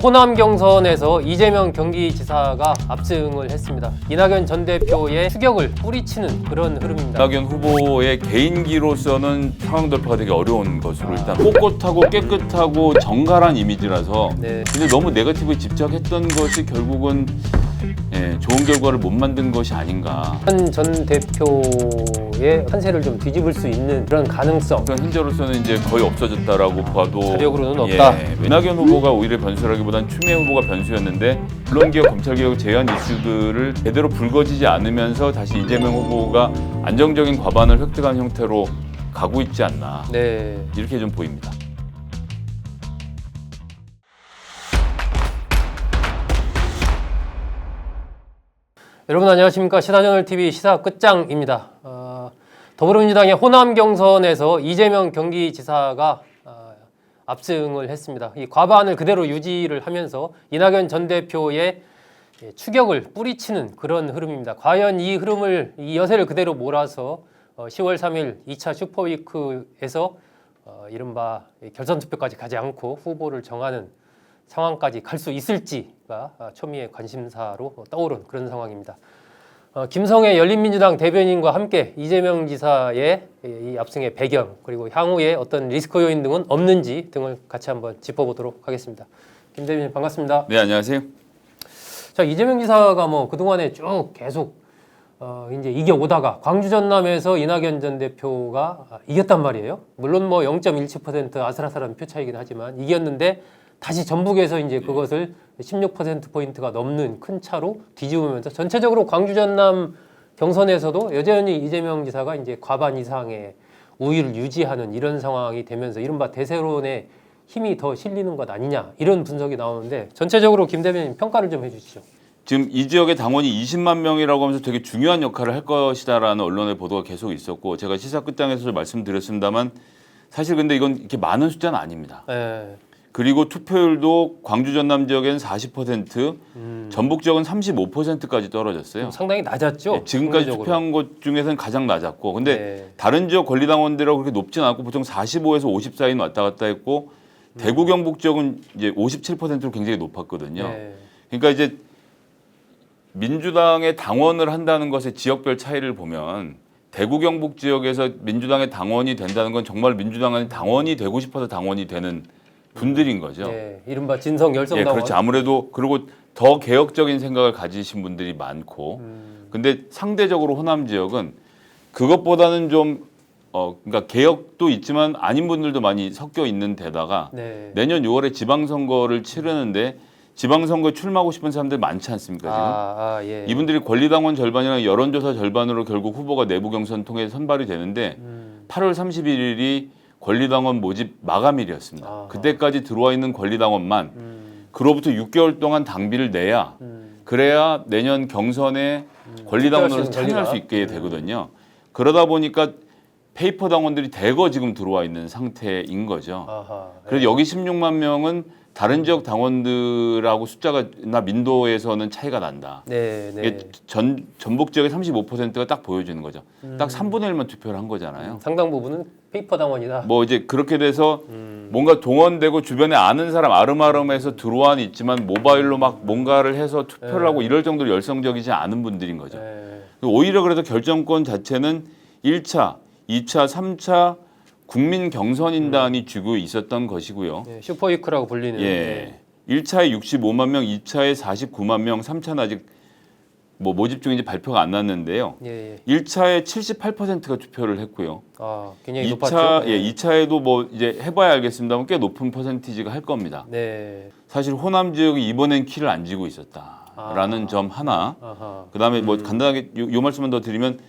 호남 경선에서 이재명 경기지사가 압승을 했습니다. 이낙연 전 대표의 추격을 뿌리치는 그런 흐름입니다. 이낙연 후보의 개인기로서는 상황 돌파가 되게 어려운 것으로 일단 꼿꼿하고 깨끗하고 정갈한 이미지라서 네. 근데 너무 네거티브에 집착했던 것이 결국은 좋은 결과를 못 만든 것이 아닌가. 한 전 대표의 판세를 좀 뒤집을 수 있는 그런 가능성. 그런 현재로서는 이제 거의 없어졌다라고 봐도 자력으로는 없다. 이낙연 후보가 오히려 변수라기보다는 추미애 후보가 변수였는데 언론개혁, 검찰개혁 제한 이슈들을 제대로 불거지지 않으면서 다시 이재명 후보가 안정적인 과반을 획득한 형태로 가고 있지 않나 네. 이렇게 좀 보입니다. 여러분 안녕하십니까. 시사저널TV 시사 끝장입니다. 더불어민주당의 호남 경선에서 이재명 경기지사가 압승을 했습니다. 이 과반을 그대로 유지를 하면서 이낙연 전 대표의 추격을 뿌리치는 그런 흐름입니다. 과연 이 흐름을, 이 여세를 그대로 몰아서 10월 3일 2차 슈퍼위크에서 이른바 결선 투표까지 가지 않고 후보를 정하는 상황까지 갈 수 있을지가 초미의 관심사로 떠오른 그런 상황입니다. 김성애 열린민주당 대변인과 함께 이재명 지사의 이 압승의 배경 그리고 향후에 어떤 리스크 요인 등은 없는지 등을 같이 한번 짚어보도록 하겠습니다. 김 대변인 반갑습니다. 네, 안녕하세요. 자, 이재명 지사가 뭐 그동안에 쭉 계속 이제 이겨오다가 광주 전남에서 이낙연 전 대표가 이겼단 말이에요. 물론 뭐 0.17% 아슬아슬한 표 차이긴 하지만 이겼는데 다시 전북에서 이제 그것을 16%포인트가 넘는 큰 차로 뒤집으면서 전체적으로 광주 전남 경선에서도 여전히 이재명 지사가 이제 과반 이상의 우위를 유지하는 이런 상황이 되면서 이른바 대세론에 힘이 더 실리는 것 아니냐 이런 분석이 나오는데 전체적으로 김 대변인 평가를 좀 해주시죠. 지금 이 지역의 당원이 20만 명이라고 하면서 되게 중요한 역할을 할 것이다라는 언론의 보도가 계속 있었고 제가 시사 끝장에서 말씀드렸습니다만 사실 근데 이건 이렇게 많은 숫자는 아닙니다. 네. 그리고 투표율도 광주 전남 지역에는 40%, 전북 지역은 35%까지 떨어졌어요. 상당히 낮았죠. 네, 지금까지 상대적으로. 투표한 곳 중에서는 가장 낮았고, 근데 네. 다른 지역 권리당원들하고 그렇게 높진 않고 보통 45에서 50 사이는 왔다 갔다 했고, 대구 경북 지역은 이제 57%로 굉장히 높았거든요. 네. 그러니까 이제 민주당의 당원을 한다는 것의 지역별 차이를 보면 대구 경북 지역에서 민주당의 당원이 된다는 건 정말 민주당의 당원이 되고 싶어서 당원이 되는 분들인 거죠. 네, 이른바 진성 열성당원. 그렇죠. 아무래도 그리고 더 개혁적인 생각을 가지신 분들이 많고, 근데 상대적으로 호남 지역은 그것보다는 좀 그러니까 개혁도 있지만 아닌 분들도 많이 섞여 있는 데다가 네. 내년 6월에 지방선거를 치르는데 지방선거에 출마하고 싶은 사람들 많지 않습니까 지금? 예. 이분들이 권리당원 절반이랑 여론조사 절반으로 결국 후보가 내부 경선 통해 선발이 되는데 8월 31일이 권리당원 모집 마감일이었습니다. 아하. 그때까지 들어와 있는 권리당원만 그로부터 6개월 동안 당비를 내야 그래야 내년 경선에 권리당원으로 참여할 수 있게 되거든요. 그러다 보니까 페이퍼 당원들이 대거 지금 들어와 있는 상태인 거죠. 아하. 그래서 여기 16만 명은 다른 지역 당원들하고 숫자가 나 민도에서는 차이가 난다. 네, 네. 이게 전북 지역의 35%가 딱 보여주는 거죠. 딱 3분의 1만 투표를 한 거잖아요. 상당 부분은 페이퍼 당원이다. 뭐 이제 그렇게 돼서 뭔가 동원되고 주변에 아는 사람 아름아름해서 들어와는 있지만 모바일로 막 뭔가를 해서 투표를 하고 이럴 정도로 열성적이지 않은 분들인 거죠. 네. 오히려 그래서 결정권 자체는 1차, 2차, 3차 국민 경선인단이 쥐고 있었던 것이고요. 네, 슈퍼위크라고 불리는. 예. 1차에 65만 명, 2차에 49만 명, 3차는 아직 뭐 모집 중인지 발표가 안 났는데요. 예, 예. 1차에 78%가 투표를 했고요. 굉장히 2차, 높았죠. 예, 2차에도 뭐 이제 해봐야 알겠습니다만 꽤 높은 퍼센티지가 할 겁니다. 네. 사실 호남 지역이 이번엔 키를 안 쥐고 있었다라는 점 하나. 아하. 그다음에 뭐 간단하게 요 말씀만 더 드리면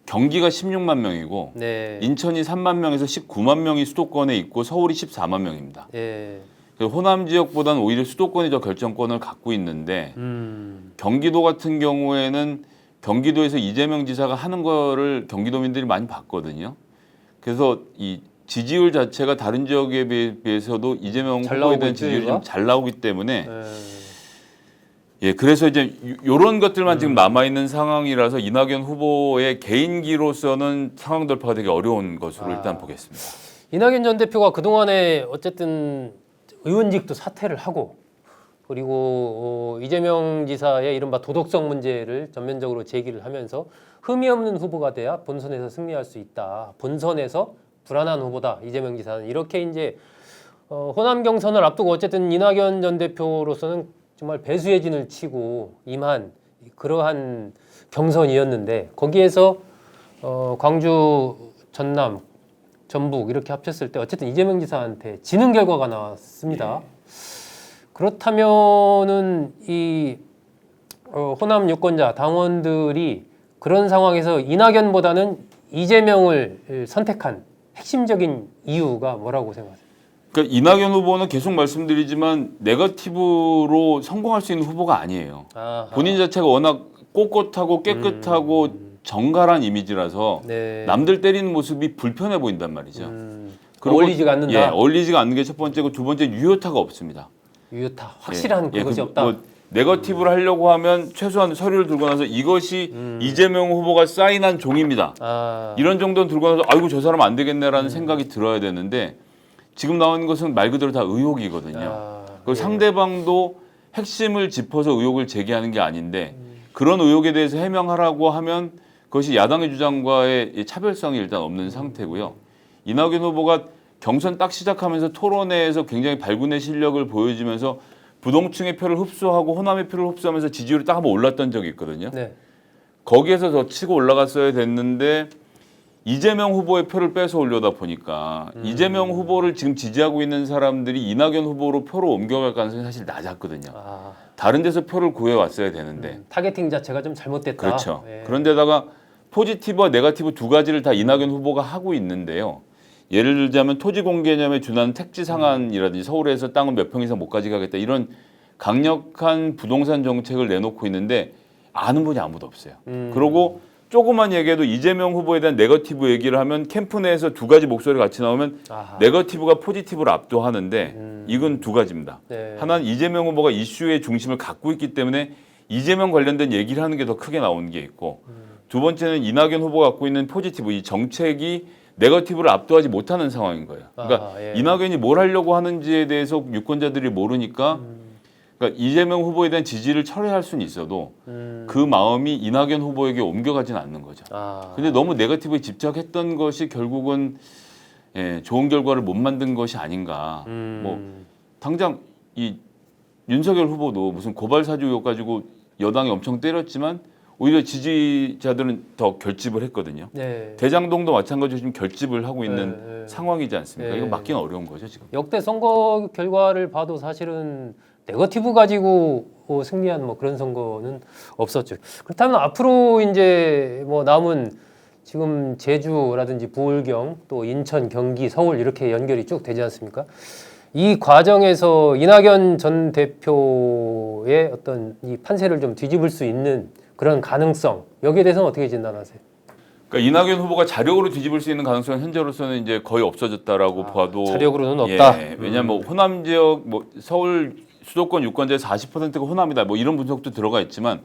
경기가 16만 명이고 네. 인천이 3만 명에서 19만 명이 수도권에 있고 서울이 14만 명입니다. 예. 호남 지역보다는 오히려 수도권이 더 결정권을 갖고 있는데 경기도 같은 경우에는 경기도에서 이재명 지사가 하는 거를 경기도민들이 많이 봤거든요. 그래서 이 지지율 자체가 다른 지역에 비해서도 이재명 후보에 대한 지지율이 좀 잘 나오기 때문에 예, 그래서 이제 이런 것들만 지금 남아 있는 상황이라서 이낙연 후보의 개인기로서는 상황 돌파가 되게 어려운 것으로 일단 보겠습니다. 이낙연 전 대표가 그동안에 어쨌든 의원직도 사퇴를 하고 그리고 이재명 지사의 이른바 도덕성 문제를 전면적으로 제기를 하면서 흠이 없는 후보가 돼야 본선에서 승리할 수 있다. 본선에서 불안한 후보다. 이재명 지사는 이렇게 이제 호남 경선을 앞두고 어쨌든 이낙연 전 대표로서는 정말 배수의 진을 치고 임한 그러한 경선이었는데 거기에서 광주, 전남, 전북 이렇게 합쳤을 때 어쨌든 이재명 지사한테 지는 결과가 나왔습니다. 그렇다면은 이 호남 유권자 당원들이 그런 상황에서 이낙연보다는 이재명을 선택한 핵심적인 이유가 뭐라고 생각하세요? 그러니까 이낙연 후보는 계속 말씀드리지만 네거티브로 성공할 수 있는 후보가 아니에요. 아하. 본인 자체가 워낙 꼿꼿하고 깨끗하고 정갈한 이미지라서 네. 남들 때리는 모습이 불편해 보인단 말이죠. 어울리지가 않는다. 예, 어울리지가 않는 게 첫 번째고 두 번째 유효타가 없습니다. 유효타 확실한 예, 그것이 그 없다. 뭐 네거티브를 하려고 하면 최소한 서류를 들고 나서 이것이 이재명 후보가 사인한 종입니다. 아, 이런 정도는 들고 나서 아이고 저 사람 안 되겠네라는 생각이 들어야 되는데 지금 나온 것은 말 그대로 다 의혹이거든요. 그리고 상대방도 핵심을 짚어서 의혹을 제기하는 게 아닌데 그런 의혹에 대해서 해명하라고 하면 그것이 야당의 주장과의 이 차별성이 일단 없는 상태고요. 이낙연 후보가 경선 딱 시작하면서 토론회에서 굉장히 발군의 실력을 보여주면서 부동층의 표를 흡수하고 호남의 표를 흡수하면서 지지율이 딱 한번 올랐던 적이 있거든요. 네. 거기에서 더 치고 올라갔어야 됐는데 이재명 후보의 표를 뺏어 올려다 보니까 이재명 후보를 지금 지지하고 있는 사람들이 이낙연 후보로 표로 옮겨갈 가능성이 사실 낮았거든요. 아, 다른 데서 표를 구해왔어야 되는데 타겟팅 자체가 좀 잘못됐다. 그렇죠. 예. 그런데다가 포지티브와 네거티브 두 가지를 다 이낙연 후보가 하고 있는데요. 예를 들자면 토지 공개념에 준하는 택지 상한이라든지 서울에서 땅을 몇 평 이상 못 가져가겠다 이런 강력한 부동산 정책을 내놓고 있는데 아는 분이 아무도 없어요. 그러고 조그만 얘기해도 이재명 후보에 대한 네거티브 얘기를 하면 캠프 내에서 두 가지 목소리가 같이 나오면 아하. 네거티브가 포지티브를 압도하는데 이건 두 가지입니다. 네. 하나는 이재명 후보가 이슈의 중심을 갖고 있기 때문에 이재명 관련된 얘기를 하는 게 더 크게 나오는 게 있고 두 번째는 이낙연 후보가 갖고 있는 포지티브 이 정책이 네거티브를 압도하지 못하는 상황인 거예요. 그러니까 예. 이낙연이 뭘 하려고 하는지에 대해서 유권자들이 모르니까 그러니까 이재명 후보에 대한 지지를 철회할 수는 있어도 그 마음이 이낙연 후보에게 옮겨가지는 않는 거죠. 아, 근데 너무 네거티브에 집착했던 것이 결국은 좋은 결과를 못 만든 것이 아닌가. 뭐 당장 이 윤석열 후보도 무슨 고발 사주 의혹 가지고 여당이 엄청 때렸지만 오히려 지지자들은 더 결집을 했거든요. 네. 대장동도 마찬가지로 지금 결집을 하고 있는 네. 상황이지 않습니까? 네. 이거 막기는 어려운 거죠 지금. 역대 선거 결과를 봐도 사실은 네거티브 가지고 승리한 뭐 그런 선거는 없었죠. 그렇다면 앞으로 이제 뭐 남은 지금 제주라든지 부울경 또 인천, 경기, 서울 이렇게 연결이 쭉 되지 않습니까? 이 과정에서 이낙연 전 대표의 어떤 이 판세를 좀 뒤집을 수 있는 그런 가능성 여기에 대해서는 어떻게 진단하세요? 그러니까 이낙연 후보가 자력으로 뒤집을 수 있는 가능성은 현재로서는 이제 거의 없어졌다라고 봐도 자력으로는 없다. 예, 왜냐하면 뭐 호남 지역, 뭐 서울 수도권 유권자의 40%가 호남이다, 뭐 이런 분석도 들어가 있지만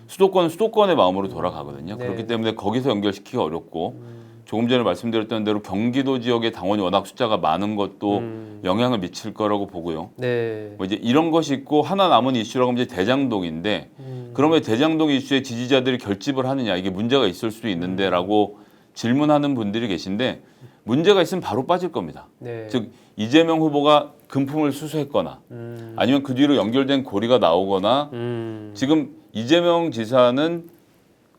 수도권은 수도권의 마음으로 돌아가거든요. 네. 그렇기 때문에 거기서 연결시키기 어렵고 조금 전에 말씀드렸던 대로 경기도 지역의 당원이 워낙 숫자가 많은 것도 영향을 미칠 거라고 보고요. 네. 뭐 이제 이런 것이 있고 하나 남은 이슈라고 하면 이제 대장동인데 그러면 대장동 이슈에 지지자들이 결집을 하느냐 이게 문제가 있을 수도 있는데라고 질문하는 분들이 계신데 문제가 있으면 바로 빠질 겁니다. 네. 즉 이재명 후보가 금품을 수수했거나 아니면 그 뒤로 연결된 고리가 나오거나 지금 이재명 지사는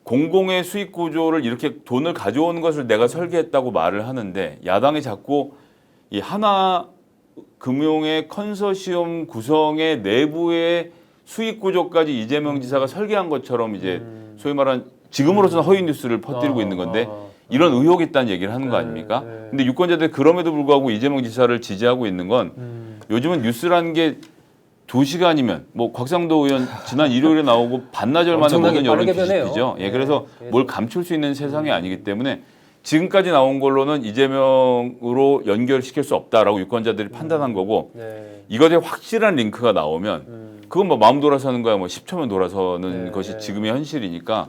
공공의 수익 구조를 이렇게 돈을 가져오는 것을 내가 설계했다고 말을 하는데 야당이 자꾸 이 하나 금융의 컨소시엄 구성의 내부의 수익 구조까지 이재명 지사가 설계한 것처럼 이제 소위 말한 지금으로서는 허위 뉴스를 퍼뜨리고 있는 건데 이런 의혹이 있다는 얘기를 하는 거 아닙니까? 근데 유권자들이 그럼에도 불구하고 이재명 지사를 지지하고 있는 건 요즘은 뉴스라는 게 2시간이면 뭐 곽상도 의원 지난 일요일에 나오고 반나절 만에 엄청나게 모든 여론 빠르게 변해요. 뒤집히죠. 예, 네. 그래서 뭘 감출 수 있는 세상이 아니기 때문에 지금까지 나온 걸로는 이재명으로 연결시킬 수 없다라고 유권자들이 판단한 거고 네. 이것에 확실한 링크가 나오면 그건 뭐 마음 돌아서는 거야 뭐 10초면 돌아서는 네. 것이 지금의 현실이니까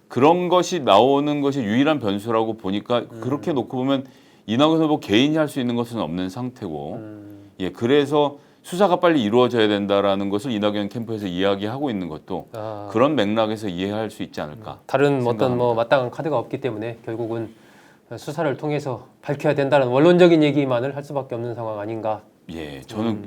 그런 것이 나오는 것이 유일한 변수라고 보니까 그렇게 놓고 보면 이낙연 후보 개인이 할 수 있는 것은 없는 상태고 예, 그래서 수사가 빨리 이루어져야 된다라는 것을 이낙연 캠프에서 이야기하고 있는 것도 그런 맥락에서 이해할 수 있지 않을까. 다른 어떤 생각합니다. 뭐 마땅한 카드가 없기 때문에 결국은 수사를 통해서 밝혀야 된다는 원론적인 얘기만을 할 수밖에 없는 상황 아닌가. 예, 저는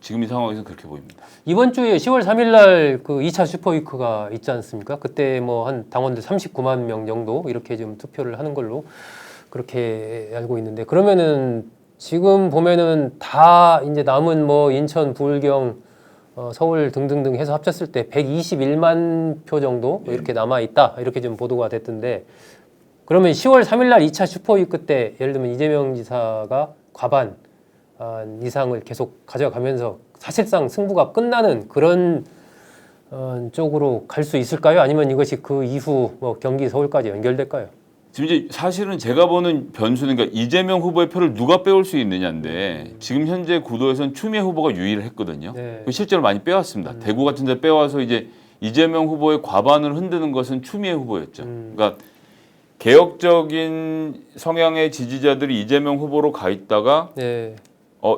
지금 이 상황에서 그렇게 보입니다. 이번 주에 10월 3일 날 그 2차 슈퍼위크가 있지 않습니까? 그때 뭐 한 당원들 39만 명 정도 이렇게 좀 투표를 하는 걸로 그렇게 알고 있는데, 그러면은 지금 보면은 다 이제 남은 뭐 인천, 부울경, 서울 등등등 해서 합쳤을 때 121만 표 정도 이렇게 남아 있다, 이렇게 좀 보도가 됐던데, 그러면 10월 3일 날 2차 슈퍼위크 때 예를 들면 이재명 지사가 과반 이상을 계속 가져가면서 사실상 승부가 끝나는 그런 쪽으로 갈 수 있을까요? 아니면 이것이 그 이후 뭐 경기 서울까지 연결될까요? 지금 이제 사실은 제가 보는 변수는, 그러니까 이재명 후보의 표를 누가 빼올 수 있느냐인데, 지금 현재 구도에서는 추미애 후보가 유일했거든요. 네. 실제로 많이 빼왔습니다. 대구 같은 데 빼와서 이제 이재명 후보의 과반을 흔드는 것은 추미애 후보였죠. 그러니까 개혁적인 성향의 지지자들이 이재명 후보로 가 있다가 네.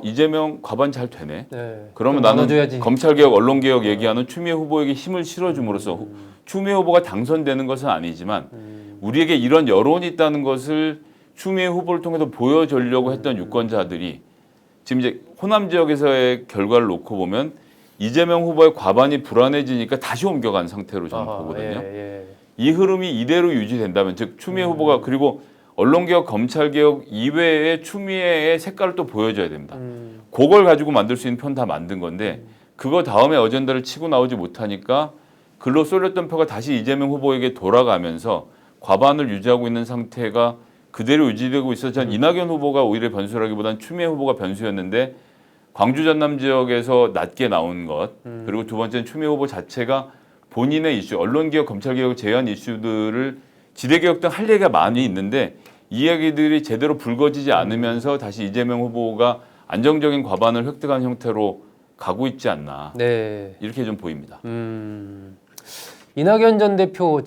이재명 과반 잘 되네. 네. 그러면 그럼 나는 나눠줘야지. 검찰개혁, 언론개혁 얘기하는 추미애 후보에게 힘을 실어줌으로써 추미애 후보가 당선되는 것은 아니지만 우리에게 이런 여론이 있다는 것을 추미애 후보를 통해서 보여주려고 했던 유권자들이 지금 이제 호남 지역에서의 결과를 놓고 보면 이재명 후보의 과반이 불안해지니까 다시 옮겨간 상태로 저는 보거든요. 예. 이 흐름이 이대로 유지된다면, 즉 추미애 후보가, 그리고 언론개혁, 검찰개혁 이외에 추미애의 색깔을 또 보여줘야 됩니다. 그걸 가지고 만들 수 있는 편 다 만든 건데 그거 다음에 어젠다를 치고 나오지 못하니까 글로 쏠렸던 표가 다시 이재명 후보에게 돌아가면서 과반을 유지하고 있는 상태가 그대로 유지되고 있어서 전 이낙연 후보가 오히려 변수라기보다는 추미애 후보가 변수였는데, 광주 전남 지역에서 낮게 나온 것, 그리고 두 번째는 추미애 후보 자체가 본인의 이슈, 언론개혁, 검찰개혁 제한 이슈들을 지대개혁 등 할 얘기가 많이 있는데 이 이야기들이 제대로 불거지지 않으면서 다시 이재명 후보가 안정적인 과반을 획득한 형태로 가고 있지 않나. 네. 이렇게 좀 보입니다. 이낙연 전 대표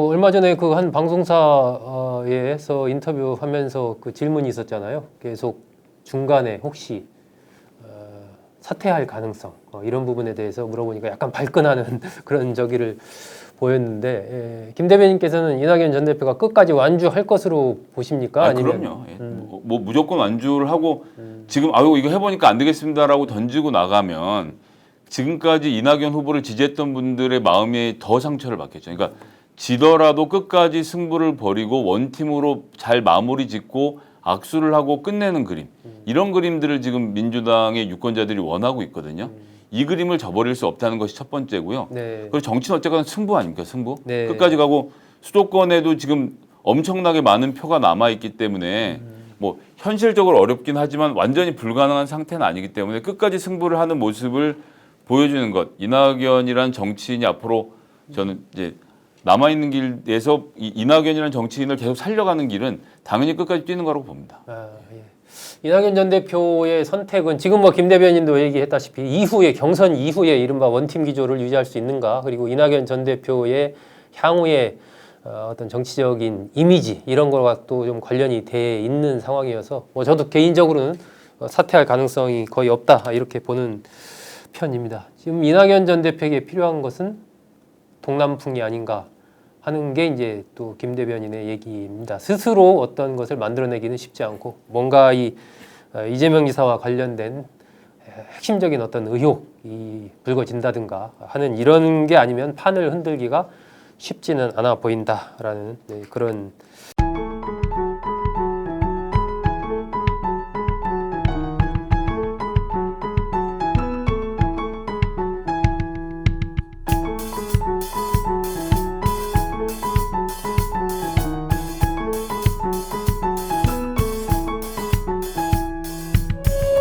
얼마 전에 그 한 방송사에서 인터뷰하면서 그 질문이 있었잖아요. 계속 중간에 혹시 사퇴할 가능성 이런 부분에 대해서 물어보니까 약간 발끈하는 그런 저기를 보였는데, 김 대변인께서는 이낙연 전 대표가 끝까지 완주할 것으로 보십니까? 아니면 그럼요. 예. 뭐 무조건 완주를 하고 지금 이거 해보니까 안 되겠습니다라고 던지고 나가면 지금까지 이낙연 후보를 지지했던 분들의 마음이 더 상처를 받겠죠. 그러니까 지더라도 끝까지 승부를 벌이고 원팀으로 잘 마무리 짓고 악수를 하고 끝내는 그림, 이런 그림들을 지금 민주당의 유권자들이 원하고 있거든요. 이 그림을 저버릴 수 없다는 것이 첫 번째고요. 네. 그리고 정치는 어쨌거나 승부 아닙니까? 승부. 네. 끝까지 가고 수도권에도 지금 엄청나게 많은 표가 남아 있기 때문에 뭐 현실적으로 어렵긴 하지만 완전히 불가능한 상태는 아니기 때문에 끝까지 승부를 하는 모습을 보여주는 것. 이낙연이란 정치인이 앞으로 저는 이제 남아있는 길에서 이낙연이라는 정치인을 계속 살려가는 길은 당연히 끝까지 뛰는 거라고 봅니다. 예. 이낙연 전 대표의 선택은 지금 뭐 김 대변인도 얘기했다시피 이후에 경선 이후에 이른바 원팀 기조를 유지할 수 있는가, 그리고 이낙연 전 대표의 향후의 어떤 정치적인 이미지 이런 거와 또 좀 관련이 돼 있는 상황이어서 뭐 저도 개인적으로는 사퇴할 가능성이 거의 없다 이렇게 보는 편입니다. 지금 이낙연 전 대표에게 필요한 것은 동남풍이 아닌가 하는 게 이제 또 김 대변인의 얘기입니다. 스스로 어떤 것을 만들어내기는 쉽지 않고 뭔가 이재명 지사와 관련된 핵심적인 어떤 의혹이 불거진다든가 하는 이런 게 아니면 판을 흔들기가 쉽지는 않아 보인다라는 그런